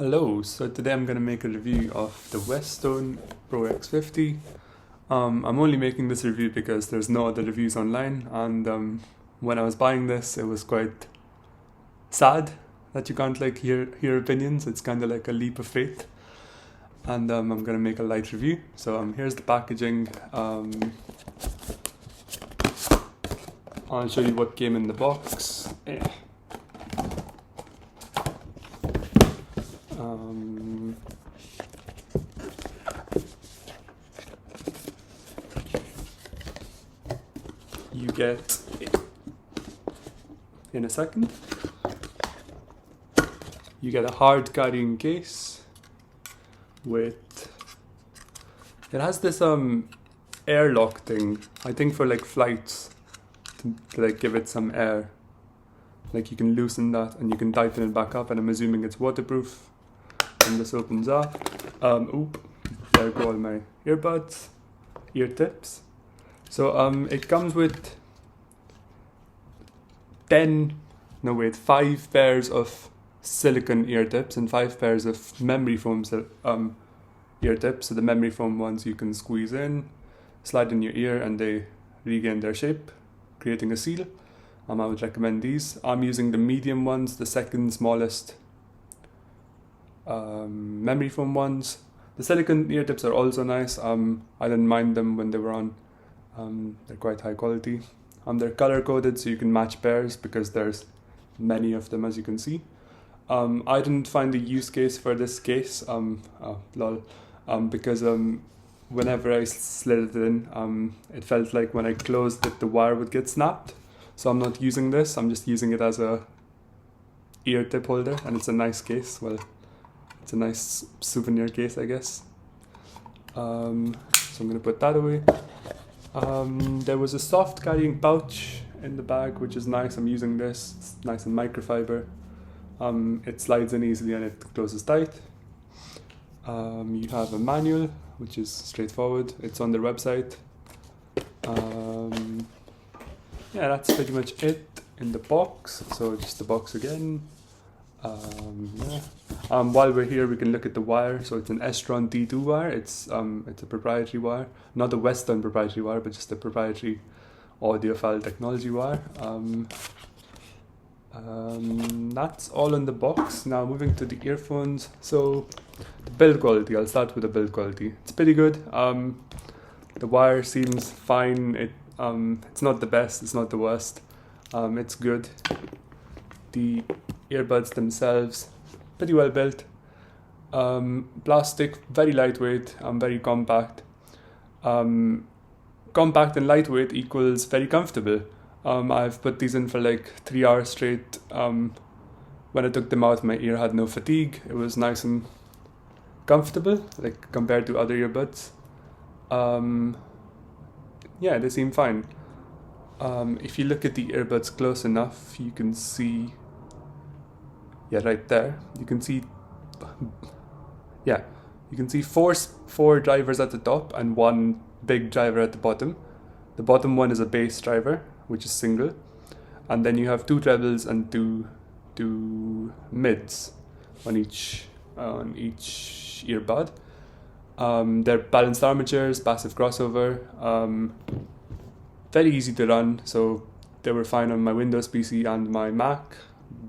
Hello, so today I'm going to make a review of the Westone Pro X50. I'm only making this review because there's no other reviews online, and when I was buying this it was quite sad that you can't hear opinions. It's kind of like a leap of faith, and I'm going to make a light review. So here's the packaging. I'll show you what came in the box. You get, in a second, you get a hard carrying case with, it has this airlock thing, I think for like flights, to like give it some air. Like you can loosen that and you can tighten it back up, and I'm assuming it's waterproof. And this opens up. There go all my earbuds, ear tips. So it comes with 5 pairs of silicone ear tips and 5 pairs of memory foam ear tips. So the memory foam ones you can squeeze in, slide in your ear, and they regain their shape, creating a seal. I would recommend these. I'm using the medium ones, the second smallest memory foam ones. The silicone ear tips are also nice. I didn't mind them when they were on. They're quite high quality. They're color coded, so you can match pairs because there's many of them, as you can see. I didn't find the use case for this case, because whenever I slid it in, it felt like when I closed it, the wire would get snapped. So I'm not using this. I'm just using it as a ear tip holder, and it's a nice case. Well, it's a nice souvenir case, I guess. So I'm gonna put that away. There was a soft carrying pouch in the bag, which is nice. I'm using this. It's nice and microfiber. It slides in easily and it closes tight. You have a manual, which is straightforward. It's on their website. Yeah, that's pretty much it in the box. So just the box again. While we're here, we can look at the wire. So it's an Estron D2 wire. It's a proprietary wire, not a Western proprietary wire, but just a proprietary audiophile technology wire. That's all in the box. Now moving to the earphones. So the build quality. I'll start with the build quality. It's pretty good. The wire seems fine. It's not the best. It's not the worst. It's good. The earbuds themselves, pretty well built. Plastic, very lightweight, very compact. Compact and lightweight equals very comfortable. I've put these in for like 3 hours straight. When I took them out, my ear had no fatigue. It was nice and comfortable, like compared to other earbuds. Yeah, they seem fine. If you look at the earbuds close enough, you can see, right there, you can see four drivers at the top and one big driver at the bottom. The bottom one is a bass driver, which is single, and then you have 2 trebles and two mids on each earbud. They're balanced armatures, passive crossover, very easy to run, so they were fine on my Windows PC and my Mac.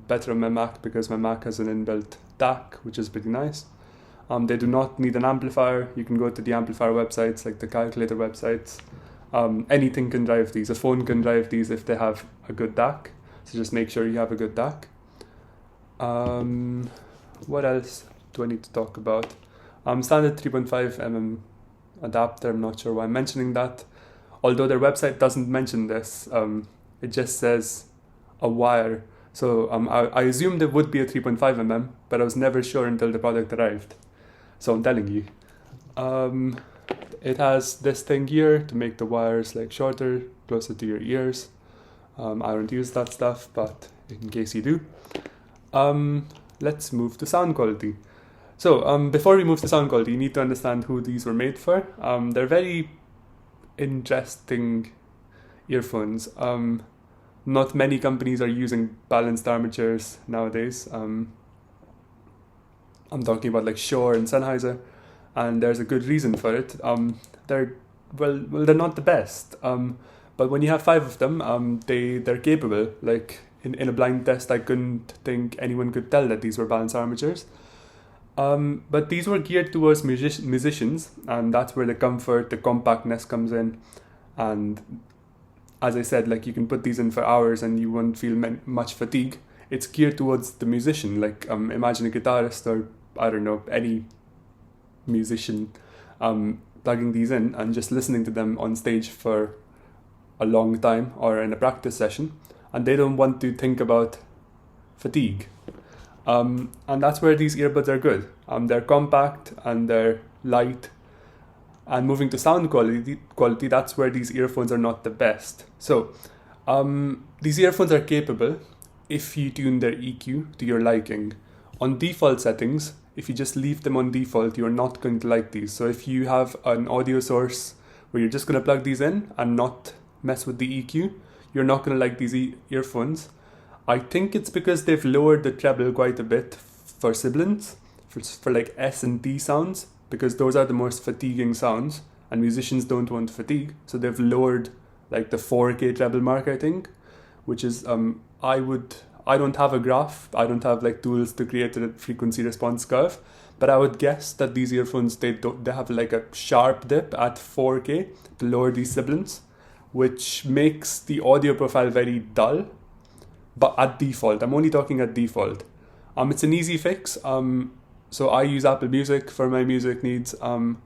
Better on my Mac because my Mac has an inbuilt DAC, which is pretty nice. They do not need an amplifier. You can go to the amplifier websites, like the calculator websites. Anything can drive these. A phone can drive these if they have a good DAC, so just make sure you have a good DAC. What else do I need to talk about? Standard 3.5mm adapter. I'm not sure why I'm mentioning that. Although their website doesn't mention this, it just says a wire. So I assumed it would be a 3.5mm, but I was never sure until the product arrived. So I'm telling you. It has this thing here to make the wires like shorter, closer to your ears. I don't use that stuff, but in case you do. Let's move to sound quality. So before we move to sound quality, you need to understand who these were made for. They're very interesting earphones. Not many companies are using balanced armatures nowadays. I'm talking about like Shure and Sennheiser, and there's a good reason for it. They're they're not the best. But when you have 5 of them, they're capable. Like in a blind test, I couldn't think anyone could tell that these were balanced armatures. But these were geared towards musicians, and that's where the comfort, the compactness comes in. And as I said, like you can put these in for hours and you won't feel much fatigue. It's geared towards the musician. Like imagine a guitarist or I don't know, any musician plugging these in and just listening to them on stage for a long time or in a practice session, and they don't want to think about fatigue. And that's where these earbuds are good. They're compact and they're light. And moving to sound quality, that's where these earphones are not the best. So these earphones are capable if you tune their EQ to your liking. On default settings, if you just leave them on default, you're not going to like these. So if you have an audio source where you're just going to plug these in and not mess with the EQ, you're not going to like these earphones. I think it's because they've lowered the treble quite a bit for sibilants, for like S and T sounds, because those are the most fatiguing sounds and musicians don't want fatigue. So they've lowered like the 4K treble mark, I think, which is, I don't have a graph, I don't have like tools to create a frequency response curve, but I would guess that these earphones, they have like a sharp dip at 4K to lower these sibilants, which makes the audio profile very dull. But at default, I'm only talking at default. It's an easy fix. So I use Apple Music for my music needs. On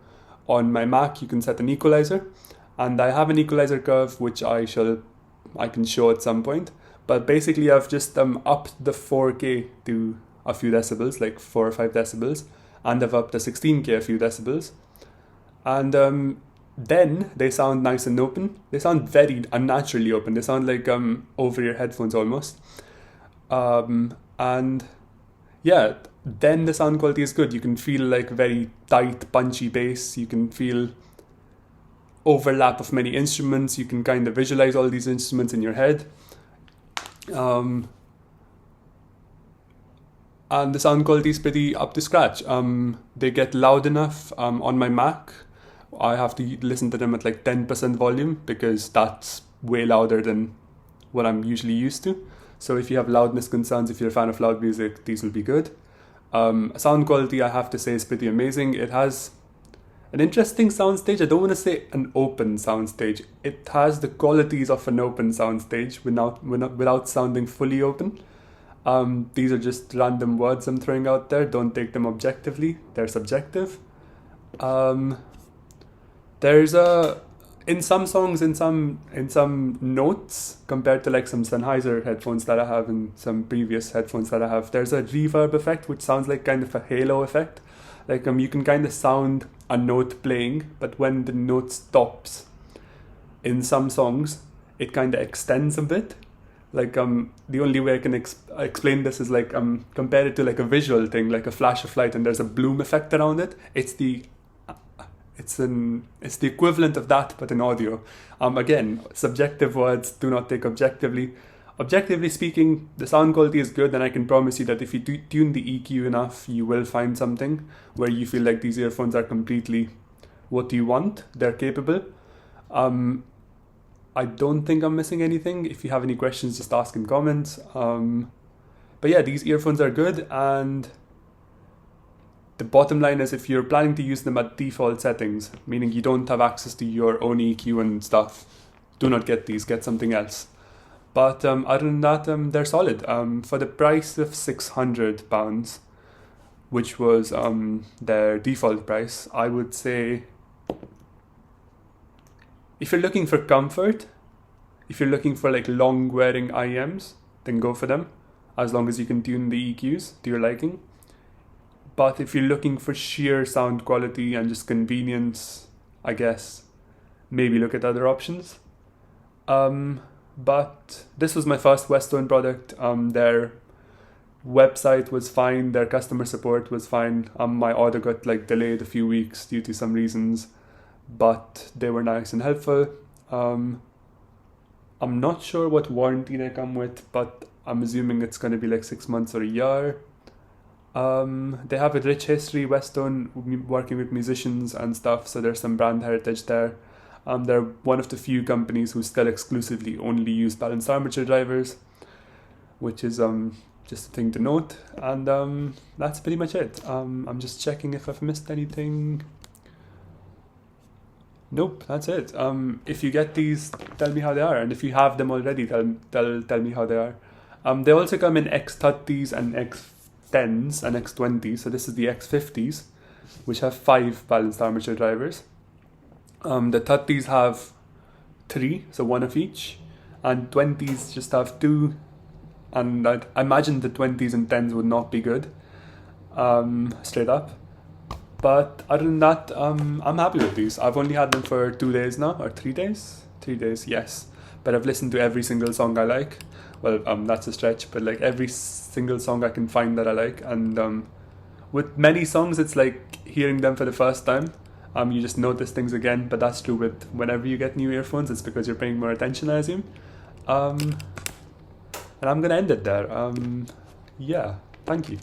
my Mac, you can set an equalizer, and I have an equalizer curve which I can show at some point. But basically, I've just upped the 4K to a few decibels, like 4 or 5 decibels, and I've upped the 16K a few decibels, and then they sound nice and open. They sound very unnaturally open. They sound like over-ear headphones almost. And yeah, then the sound quality is good. You can feel like very tight, punchy bass. You can feel overlap of many instruments. You can kind of visualize all these instruments in your head. And the sound quality is pretty up to scratch. They get loud enough on my Mac. I have to listen to them at like 10% volume because that's way louder than what I'm usually used to. So if you have loudness concerns, if you're a fan of loud music, these will be good. Sound quality, I have to say, is pretty amazing. It has an interesting soundstage. I don't want to say an open soundstage. It has the qualities of an open soundstage without sounding fully open. These are just random words I'm throwing out there. Don't take them objectively. They're subjective. There's in some songs, in some notes, compared to like some Sennheiser headphones that I have and some previous headphones that I have, there's a reverb effect which sounds like kind of a halo effect. Like you can kind of sound a note playing, but when the note stops in some songs, it kind of extends a bit. Like the only way I can explain this is like compare it to like a visual thing, like a flash of light, and there's a bloom effect around it. It's the equivalent of that, but in audio. Again, subjective words do not take objectively. Objectively speaking, the sound quality is good, and I can promise you that if you tune the EQ enough, you will find something where you feel like these earphones are completely what you want. They're capable. I don't think I'm missing anything. If you have any questions, just ask in comments. But yeah, these earphones are good, and the bottom line is if you're planning to use them at default settings, meaning you don't have access to your own EQ and stuff, do not get these, get something else. But other than that, they're solid. For the price of £600, which was their default price, I would say if you're looking for comfort, if you're looking for like long wearing IEMs, then go for them, as long as you can tune the EQs to your liking. But if you're looking for sheer sound quality and just convenience, I guess maybe look at other options. But this was my first Westone product. Their website was fine, their customer support was fine. My order got like delayed a few weeks due to some reasons, but they were nice and helpful. I'm not sure what warranty they come with, but I'm assuming it's going to be like 6 months or a year. They have a rich history, Westone, working with musicians and stuff, so there's some brand heritage there. They're one of the few companies who still exclusively only use balanced armature drivers, which is just a thing to note. And that's pretty much it. I'm just checking if I've missed anything. Nope, that's it. If you get these, tell me how they are, and if you have them already, tell me how they are. They also come in X30s and X10s and X20s. So this is the X50s, which have 5 balanced armature drivers. The 30s have 3, so 1 of each, and 20s just have 2. And I imagine the 20s and 10s would not be good, straight up. But other than that, I'm happy with these. I've only had them for 2 days now, or 3 days? 3 days, yes. But I've listened to every single song I like. Well, that's a stretch, but like every single song I can find that I like. And with many songs, it's like hearing them for the first time. You just notice things again, but that's true with whenever you get new earphones, it's because you're paying more attention, I assume. And I'm gonna end it there. Yeah, thank you.